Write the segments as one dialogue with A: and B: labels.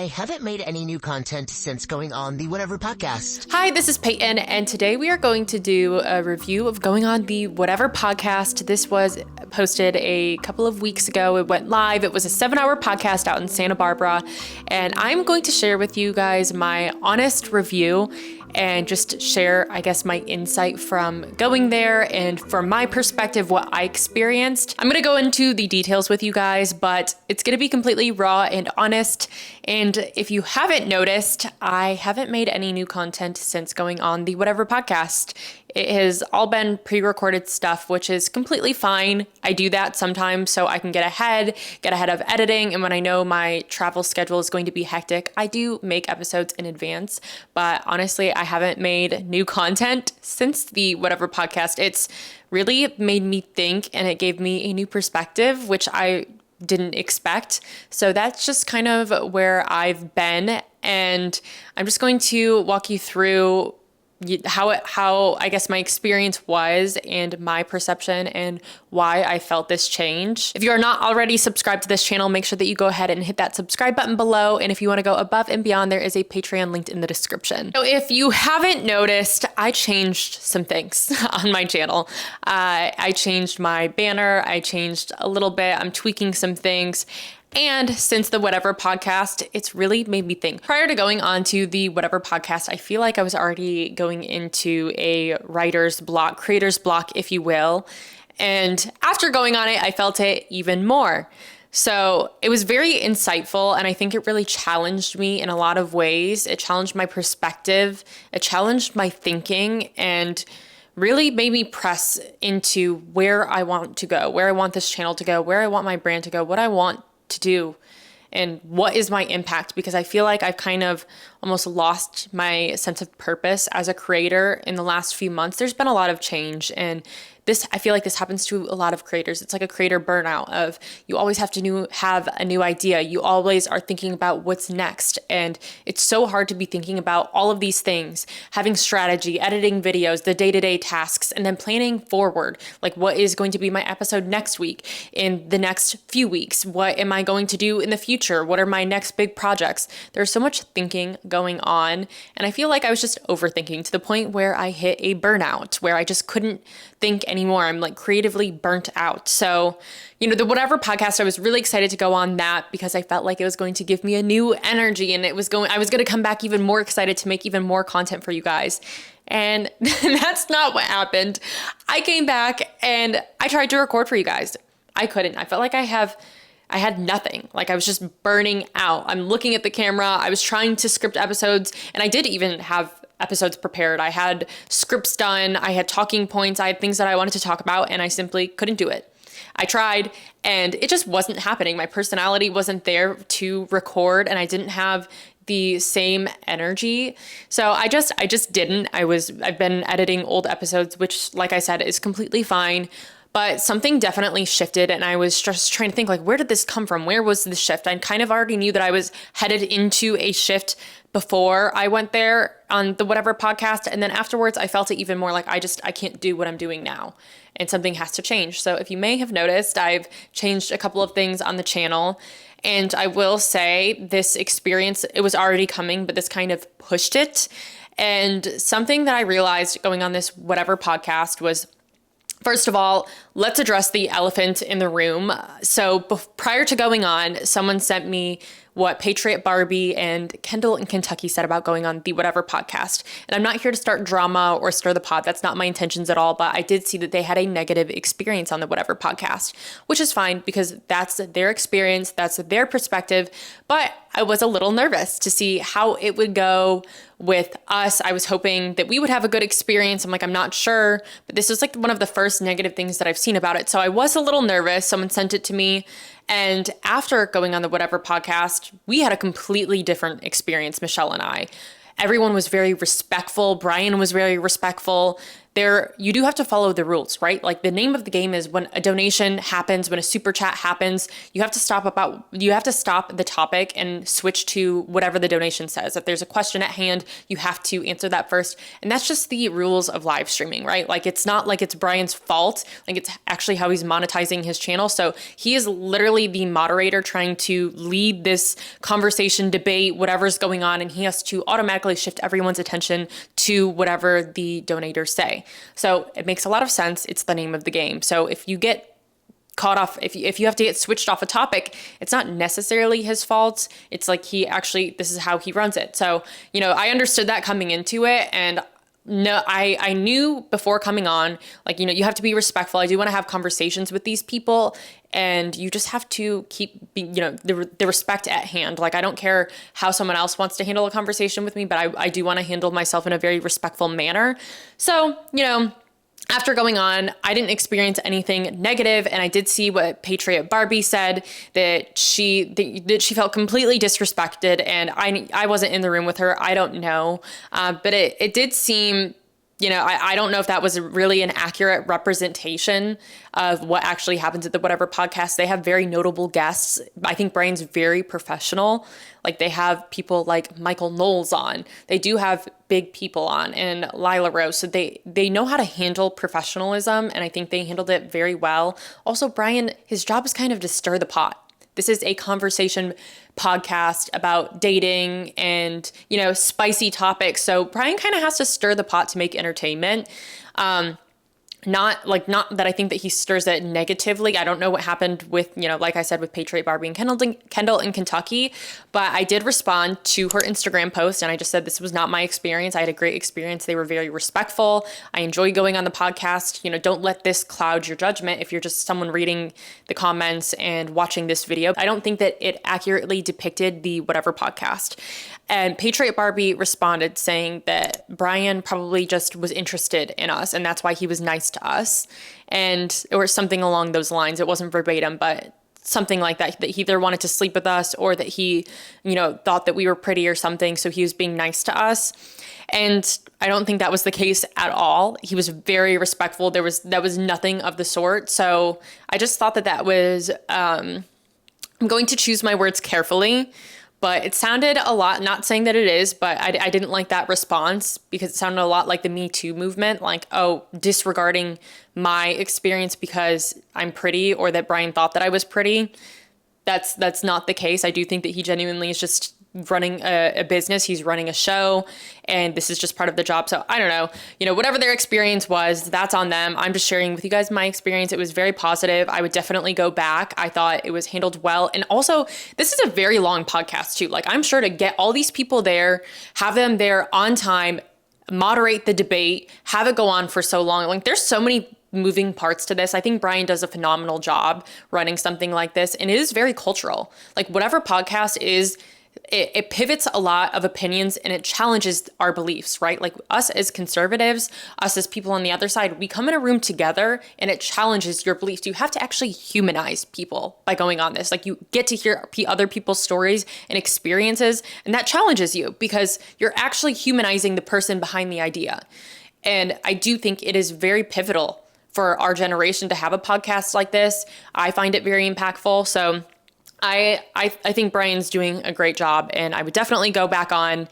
A: I haven't made any new content since going on the Whatever podcast.
B: Hi, this is Peyton, and today we are going to do a review of going on the Whatever podcast. This was posted a couple of weeks ago. It went live. It was a 7-hour podcast out in Santa Barbara, and I'm going to share with you guys my honest review and just share, I guess, my insight from going there and from my perspective, what I experienced. I'm going to go into the details with you guys, but it's going to be completely raw and honest. And if you haven't noticed, I haven't made any new content since going on the Whatever podcast. It has all been pre-recorded stuff, which is completely fine. I do that sometimes so I can get ahead of editing. And when I know my travel schedule is going to be hectic, I do make episodes in advance. But honestly, I haven't made new content since the Whatever podcast. It's really made me think, and it gave me a new perspective, which I didn't expect. So that's just kind of where I've been. And I'm just going to walk you through how I guess my experience was and my perception and why I felt this change. If you are not already subscribed to this channel, make sure that you go ahead and hit that subscribe button below. And if you want to go above and beyond, there is a Patreon linked in the description. So if you haven't noticed, I changed some things on my channel. I changed my banner. I changed a little bit. I'm tweaking some things. And since the Whatever podcast, it's really made me think. Prior to going on to the Whatever podcast, I feel like I was already going into a writer's block, creator's block, if you will. And after going on it, I felt it even more. So it was very insightful, and I think it really challenged me in a lot of ways. It challenged my perspective, it challenged my thinking, and really made me press into where I want to go, where I want this channel to go, where I want my brand to go, what I want to do, and what is my impact, because I feel like I've kind of almost lost my sense of purpose as a creator in the last few months. There's been a lot of change, and I feel like this happens to a lot of creators. It's like a creator burnout of you always have to have a new idea. You always are thinking about what's next. And it's so hard to be thinking about all of these things, having strategy, editing videos, the day-to-day tasks, and then planning forward. Like, what is going to be my episode next week, in the next few weeks? What am I going to do in the future? What are my next big projects? There's so much thinking going on. And I feel like I was just overthinking to the point where I hit a burnout, where I just couldn't think anymore. I'm like creatively burnt out. So, the Whatever podcast, I was really excited to go on that because I felt like it was going to give me a new energy, and I was going to come back even more excited to make even more content for you guys. And that's not what happened. I came back and I tried to record for you guys. I couldn't. I felt like I had nothing. Like, I was just burning out. I'm looking at the camera. I was trying to script episodes, and I did even have episodes prepared. I had scripts done. I had talking points. I had things that I wanted to talk about, and I simply couldn't do it. I tried, and it just wasn't happening. My personality wasn't there to record, and I didn't have the same energy. So I just didn't. I've been editing old episodes, which, like I said, is completely fine. But something definitely shifted, and I was just trying to think, like, where did this come from? Where was the shift? I kind of already knew that I was headed into a shift before I went there on the Whatever podcast. And then afterwards, I felt it even more like I can't do what I'm doing now, and something has to change. So if you may have noticed, I've changed a couple of things on the channel. And I will say this experience, it was already coming, but this kind of pushed it. And something that I realized going on this Whatever podcast was, first of all, let's address the elephant in the room. So prior to going on, someone sent me what Patriot Barbie and Kendall in Kentucky said about going on the Whatever podcast. And I'm not here to start drama or stir the pot. That's not my intentions at all. But I did see that they had a negative experience on the Whatever podcast, which is fine because that's their experience. That's their perspective. But I was a little nervous to see how it would go with us. I was hoping that we would have a good experience. I'm like, I'm not sure, but this is like one of the first negative things that I've seen about it. So I was a little nervous. Someone sent it to me. And after going on the Whatever podcast, we had a completely different experience, Michelle and I. Everyone was very respectful. Brian was very respectful. you do have to follow the rules, right? Like the name of the game is when a donation happens, when a super chat happens, you have to stop the topic and switch to whatever the donation says. If there's a question at hand, you have to answer that first. And that's just the rules of live streaming, right? Like it's not like it's Brian's fault. Like it's actually how he's monetizing his channel. So he is literally the moderator trying to lead this conversation, debate, whatever's going on. And he has to automatically shift everyone's attention to whatever the donators say. So it makes a lot of sense. It's the name of the game. So if you get caught off, if you have to get switched off a topic, it's not necessarily his fault. It's like this is how he runs it. So, I understood that coming into it. And no, I knew before coming on, like, you have to be respectful. I do want to have conversations with these people, and you just have to keep, the respect at hand. Like, I don't care how someone else wants to handle a conversation with me, but I do want to handle myself in a very respectful manner. So, after going on, I didn't experience anything negative, and I did see what Patriot Barbie said, that she felt completely disrespected, and I wasn't in the room with her. I don't know, but it did seem, I don't know if that was really an accurate representation of what actually happens at the Whatever Podcast. They have very notable guests. I think Brian's very professional. Like they have people like Michael Knowles on. They do have big people on, and Lila Rose. So they know how to handle professionalism, and I think they handled it very well. Also, Brian, his job is kind of to stir the pot. This is a conversation podcast about dating and, spicy topics. So Brian kind of has to stir the pot to make entertainment. Not that I think that he stirs it negatively. I don't know what happened with, like I said, with Patriot Barbie and Kendall in Kentucky, but I did respond to her Instagram post, and I just said this was not my experience. I had a great experience. They were very respectful. I enjoy going on the podcast. Don't let this cloud your judgment if you're just someone reading the comments and watching this video. I don't think that it accurately depicted the Whatever Podcast. And Patriot Barbie responded saying that Brian probably just was interested in us, and that's why he was nice to us. And or something along those lines. It wasn't verbatim, but something like that he either wanted to sleep with us, or that he, thought that we were pretty or something. So he was being nice to us. And I don't think that was the case at all. He was very respectful. That was nothing of the sort. So I just thought that was, I'm going to choose my words carefully. But it sounded a lot, not saying that it is, but I didn't like that response, because it sounded a lot like the Me Too movement, like, disregarding my experience because I'm pretty, or that Brian thought that I was pretty. That's not the case. I do think that he genuinely is just running a business. He's running a show, and this is just part of the job. So I don't know, whatever their experience was, that's on them. I'm just sharing with you guys my experience. It was very positive. I would definitely go back. I thought it was handled well. And also, this is a very long podcast too. Like, I'm sure to get all these people there, have them there on time, moderate the debate, have it go on for so long. Like, there's so many moving parts to this. I think Brian does a phenomenal job running something like this, and it is very cultural. Like, Whatever Podcast is, it pivots a lot of opinions, and it challenges our beliefs, right? Like, us as conservatives, us as people on the other side, we come in a room together, and it challenges your beliefs. You have to actually humanize people by going on this. Like, you get to hear other people's stories and experiences, and that challenges you because you're actually humanizing the person behind the idea. And I do think it is very pivotal for our generation to have a podcast like this. I find it very impactful. So I think Brian's doing a great job, and I would definitely go back on.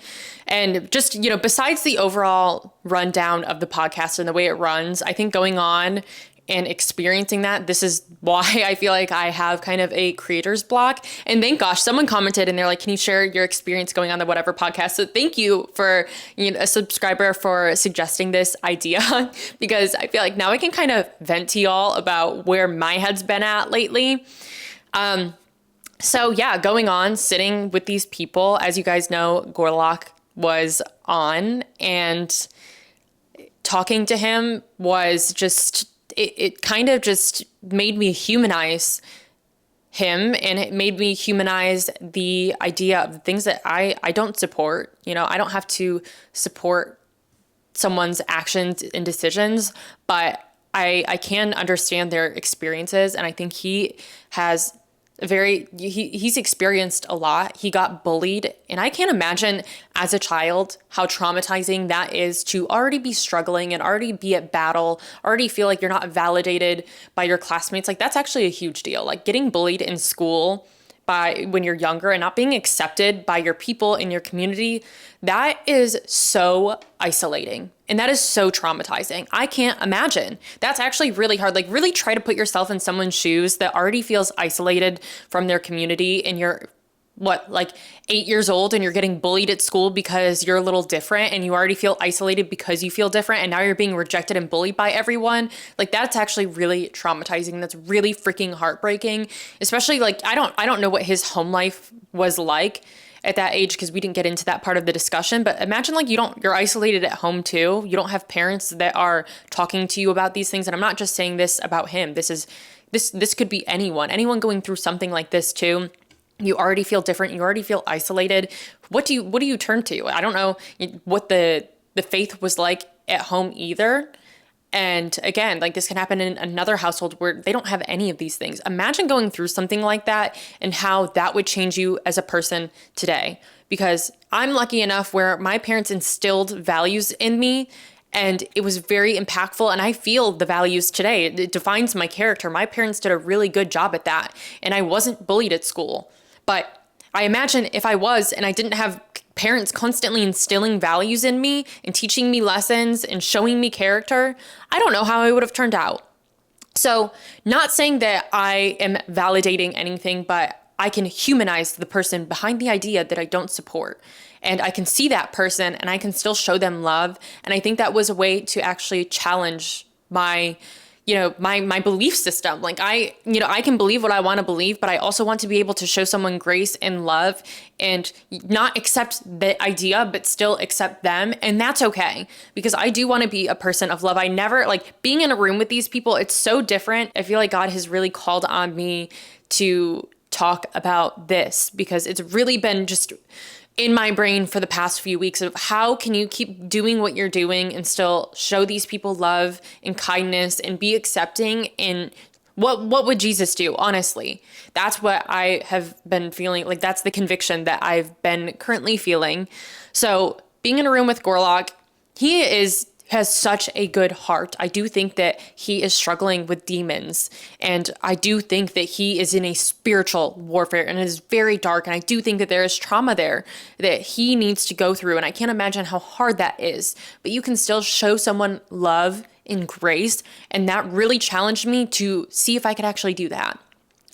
B: And just, besides the overall rundown of the podcast and the way it runs, I think going on and experiencing that, this is why I feel like I have kind of a creator's block. And thank gosh, someone commented and they're like, can you share your experience going on the Whatever Podcast? So thank you for a subscriber for suggesting this idea, because I feel like now I can kind of vent to y'all about where my head's been at lately. So yeah, going on, sitting with these people, as you guys know, Gorlock was on, and talking to him was just, it kind of just made me humanize him, and it made me humanize the idea of things that I don't support. I don't have to support someone's actions and decisions, but I can understand their experiences, and I think he has he's experienced a lot. He got bullied, and I can't imagine as a child how traumatizing that is to already be struggling and already be at battle, already feel like you're not validated by your classmates. Like, that's actually a huge deal. Like, getting bullied in school by when you're younger and not being accepted by your people in your community, that is so isolating. And that is so traumatizing. I can't imagine. That's actually really hard. Like, really try to put yourself in someone's shoes that already feels isolated from their community, and you're, like 8 years old, and you're getting bullied at school because you're a little different, and you already feel isolated because you feel different, and now you're being rejected and bullied by everyone. Like, that's actually really traumatizing. That's really freaking heartbreaking. Especially, like, I don't know what his home life was like at that age, because we didn't get into that part of the discussion. But imagine, like, you're isolated at home too. You don't have parents that are talking to you about these things. And I'm not just saying this about him. This could be anyone going through something like this too. You already feel different. You already feel isolated. What do you turn to? I don't know what the faith was like at home either. And again, like, this can happen in another household where they don't have any of these things. Imagine going through something like that and how that would change you as a person today. Because I'm lucky enough where my parents instilled values in me, and it was very impactful. And I feel the values today. It defines my character. My parents did a really good job at that. And I wasn't bullied at school. But I imagine if I was, and I didn't have parents constantly instilling values in me and teaching me lessons and showing me character, I don't know how I would have turned out. So, not saying that I am validating anything, but I can humanize the person behind the idea that I don't support. And I can see that person and I can still show them love. And I think that was a way to actually challenge my belief system. Like, I can believe what I want to believe, but I also want to be able to show someone grace and love and not accept the idea, but still accept them. And that's okay, because I do want to be a person of love. I never, like, being in a room with these people, it's so different. I feel like God has really called on me to talk about this, because it's really been just in my brain for the past few weeks of how can you keep doing what you're doing and still show these people love and kindness and be accepting. And what would Jesus do? Honestly, that's what I have been feeling. Like, that's the conviction that I've been currently feeling. So being in a room with Gorlock, he has such a good heart. I do think that he is struggling with demons, and I do think that he is in a spiritual warfare, and it is very dark, and I do think that there is trauma there that he needs to go through, and I can't imagine how hard that is. But you can still show someone love and grace, and that really challenged me to see if I could actually do that.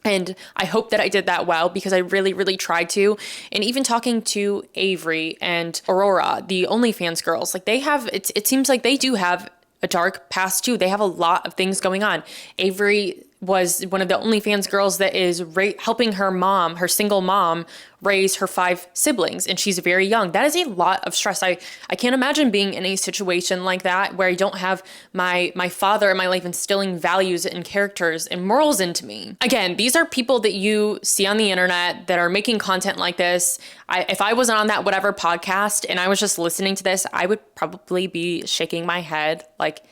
B: And I hope that I did that well, because I really, really tried to. And even talking to Avery and Aurora, the OnlyFans girls, like, it seems like they do have a dark past too. They have a lot of things going on. Avery was one of the OnlyFans girls that is helping her single mom, raise her 5 siblings, and she's very young. That is a lot of stress. I can't imagine being in a situation like that where I don't have my father in my life instilling values and characters and morals into me. Again, these are people that you see on the internet that are making content like this. If I wasn't on that whatever podcast and I was just listening to this, I would probably be shaking my head like,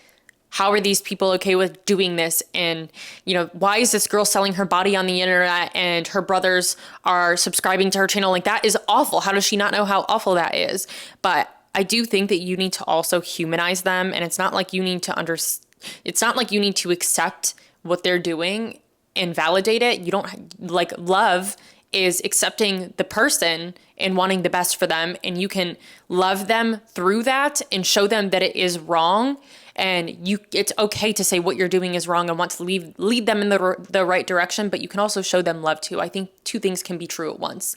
B: how are these people okay with doing this? And, why is this girl selling her body on the internet and her brothers are subscribing to her channel? Like, that is awful. How does she not know how awful that is? But I do think that you need to also humanize them. And it's not like you need to accept what they're doing and validate it. You don't, like, love is accepting the person and wanting the best for them. And you can love them through that and show them that it is wrong. And it's okay to say what you're doing is wrong and want to lead them in the right direction, but you can also show them love too. I think 2 things can be true at once.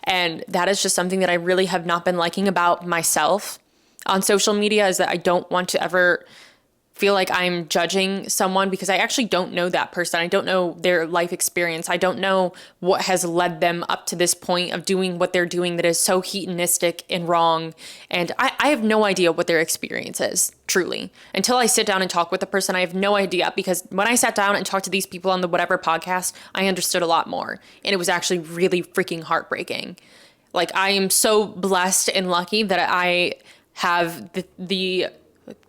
B: And that is just something that I really have not been liking about myself on social media, is that I don't want to ever feel like I'm judging someone, because I actually don't know that person. I don't know their life experience. I don't know what has led them up to this point of doing what they're doing that is so hedonistic and wrong. And I have no idea what their experience is, truly. Until I sit down and talk with the person, I have no idea, because when I sat down and talked to these people on the Whatever podcast, I understood a lot more. And it was actually really freaking heartbreaking. Like, I am so blessed and lucky that I have the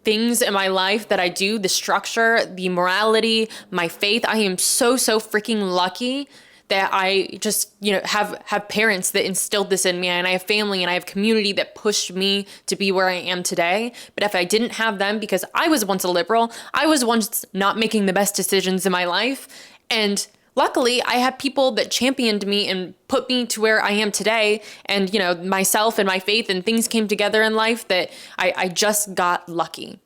B: things in my life that I do, the structure, the morality, my faith. I am so freaking lucky that I just, have parents that instilled this in me, and I have family and I have community that pushed me to be where I am today. But if I didn't have them, because I was once a liberal, I was once not making the best decisions in my life. And luckily, I have people that championed me and put me to where I am today. And, myself and my faith and things came together in life that I just got lucky.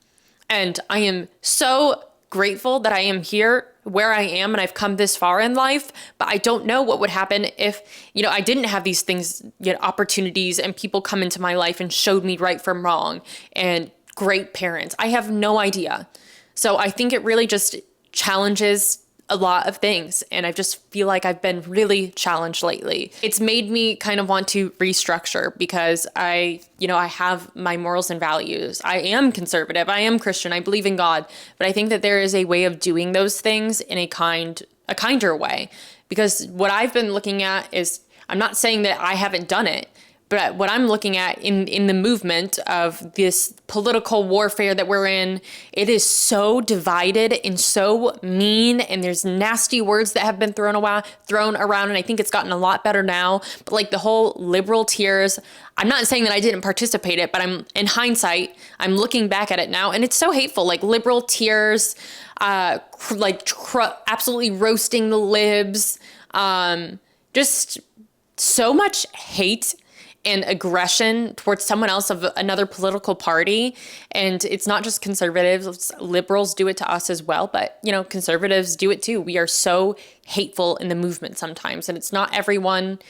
B: And I am so grateful that I am here where I am and I've come this far in life, but I don't know what would happen if, I didn't have these things, opportunities and people come into my life and showed me right from wrong and great parents. I have no idea. So I think it really just challenges a lot of things. And I just feel like I've been really challenged lately. It's made me kind of want to restructure because I have my morals and values. I am conservative. I am Christian. I believe in God. But I think that there is a way of doing those things in a kinder way. Because what I've been looking at is, I'm not saying that I haven't done it, but what I'm looking at in the movement of this political warfare that we're in, it is so divided and so mean, and there's nasty words that have been thrown around, and I think it's gotten a lot better now. But like the whole liberal tears, I'm not saying that I didn't participate it, but in hindsight, I'm looking back at it now, and it's so hateful. Like liberal tears, absolutely roasting the libs, just so much hate and aggression towards someone else of another political party. And it's not just conservatives, liberals do it to us as well, but conservatives do it too. We are so hateful in the movement sometimes, and it's not everyone,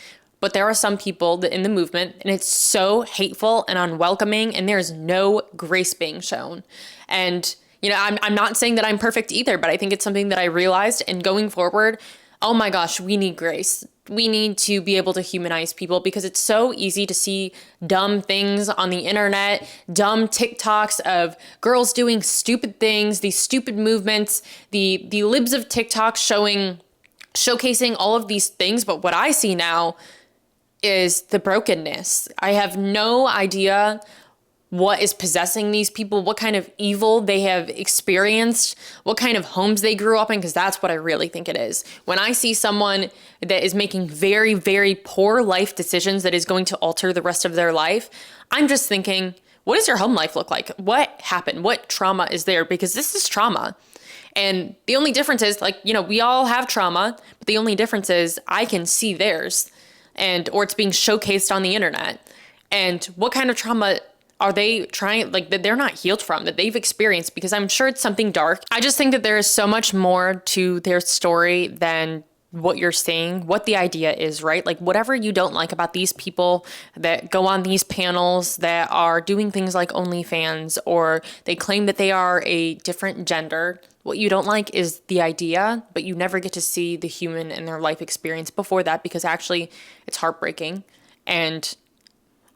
B: but there are some people that in the movement, and it's so hateful and unwelcoming, and there's no grace being shown. And I'm not saying that I'm perfect either, but I think it's something that I realized, and going forward, oh my gosh, we need grace. We need to be able to humanize people, because it's so easy to see dumb things on the internet, dumb TikToks of girls doing stupid things, these stupid movements, the libs of TikTok showcasing all of these things. But what I see now is the brokenness. I have no idea what is possessing these people, what kind of evil they have experienced, what kind of homes they grew up in, because that's what I really think it is. When I see someone that is making very, very poor life decisions that is going to alter the rest of their life, I'm just thinking, what does your home life look like? What happened? What trauma is there? Because this is trauma. And the only difference is, we all have trauma, but the only difference is I can see theirs, or it's being showcased on the internet. And what kind of trauma are they trying, that they're not healed from, that they've experienced? Because I'm sure it's something dark. I just think that there is so much more to their story than what you're seeing, what the idea is, right? Like whatever you don't like about these people that go on these panels that are doing things like OnlyFans, or they claim that they are a different gender. What you don't like is the idea, but you never get to see the human and their life experience before that, because actually it's heartbreaking. And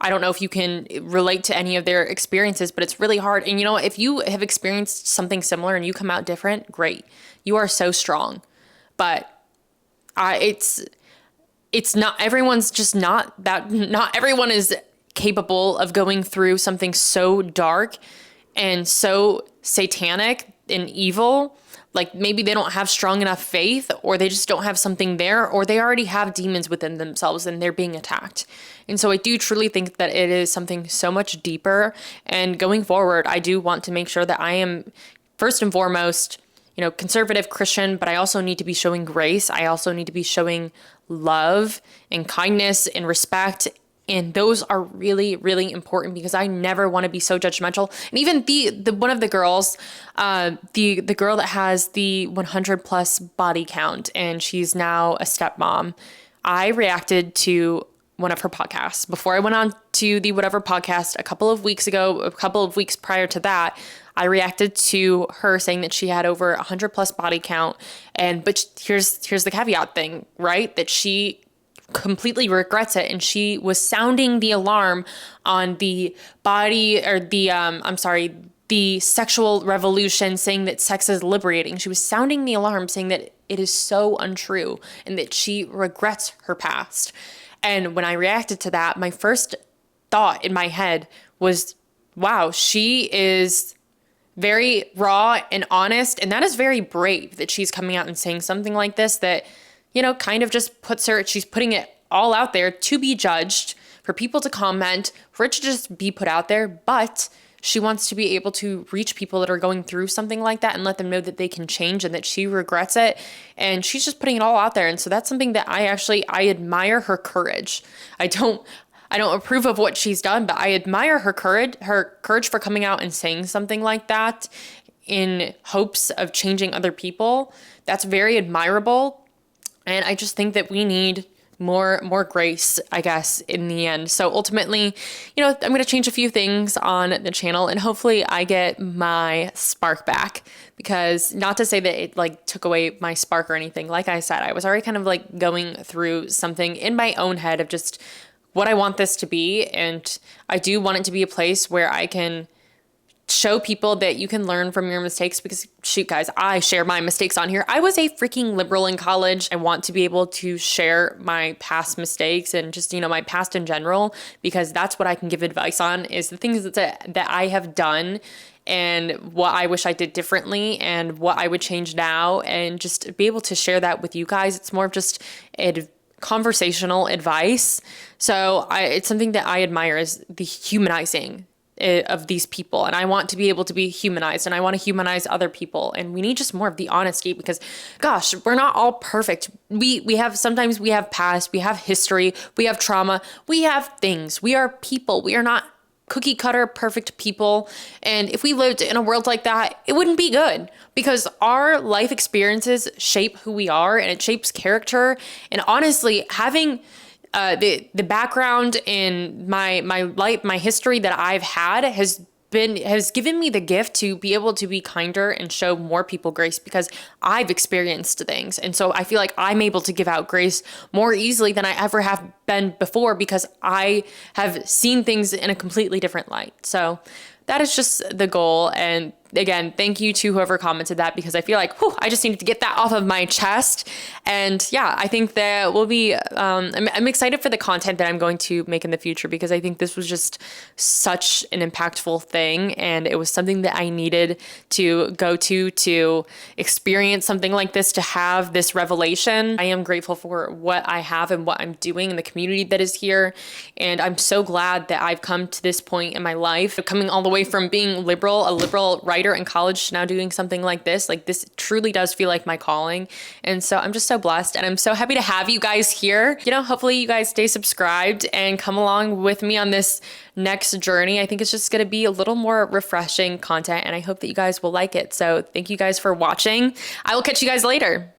B: I don't know if you can relate to any of their experiences, but it's really hard. And if you have experienced something similar and you come out different, great. You are so strong. But it's not, everyone's just not everyone is capable of going through something so dark and so satanic and evil. Like maybe they don't have strong enough faith, or they just don't have something there, or they already have demons within themselves and they're being attacked. And so I do truly think that it is something so much deeper. And going forward, I do want to make sure that I am first and foremost, conservative Christian, but I also need to be showing grace. I also need to be showing love and kindness and respect. And those are really, really important, because I never want to be so judgmental. And even the one of the girls, the girl that has the 100 plus body count, and she's now a stepmom, I reacted to one of her podcasts before I went on to the Whatever podcast a couple of weeks ago. A couple of weeks prior to that, I reacted to her saying that she had over 100 plus body count. But here's the caveat thing, right? That she completely regrets it, and she was sounding the alarm on the body, or the sexual revolution, saying that sex is liberating. She was sounding the alarm, saying that it is so untrue and that she regrets her past. And when I reacted to that, my first thought in my head was, wow, she is very raw and honest, and that is very brave that she's coming out and saying something like this, that kind of just she's putting it all out there to be judged, for people to comment, for it to just be put out there. But she wants to be able to reach people that are going through something like that and let them know that they can change and that she regrets it. And she's just putting it all out there. And so that's something that I admire her courage. I don't approve of what she's done, but I admire her courage for coming out and saying something like that in hopes of changing other people. That's very admirable. And I just think that we need more grace, I guess, in the end. So ultimately, I'm going to change a few things on the channel, and hopefully I get my spark back, because not to say that it took away my spark or anything. Like I said, I was already kind of going through something in my own head of just what I want this to be. And I do want it to be a place where I can show people that you can learn from your mistakes, because shoot, guys, I share my mistakes on here. I was a freaking liberal in college. I want to be able to share my past mistakes and just, my past in general, because that's what I can give advice on, is the things that I have done and what I wish I did differently and what I would change now, and just be able to share that with you guys. It's more of just conversational advice. So it's something that I admire, is the humanizing of these people. And I want to be able to be humanized, and I want to humanize other people. And we need just more of the honesty, because gosh, we're not all perfect. Sometimes we have past, we have history, we have trauma, we have things. We are people. We are not cookie cutter perfect people. And if we lived in a world like that, it wouldn't be good, because our life experiences shape who we are, and it shapes character. And honestly, having the background in my life, my history that I've had has given me the gift to be able to be kinder and show more people grace, because I've experienced things. And so I feel like I'm able to give out grace more easily than I ever have been before, because I have seen things in a completely different light. So that is just the goal. And again, thank you to whoever commented that, because I feel like, I just needed to get that off of my chest. And yeah, I think that we'll be, I'm excited for the content that I'm going to make in the future, because I think this was just such an impactful thing. And it was something that I needed to go to experience something like this, to have this revelation. I am grateful for what I have and what I'm doing in the community that is here. And I'm so glad that I've come to this point in my life, coming all the way from being a liberal writer in college to now doing something like this. This truly does feel like my calling. And so I'm just so blessed, and I'm so happy to have you guys here. Hopefully you guys stay subscribed and come along with me on this next journey. I think it's just going to be a little more refreshing content, and I hope that you guys will like it. So thank you guys for watching. I will catch you guys later.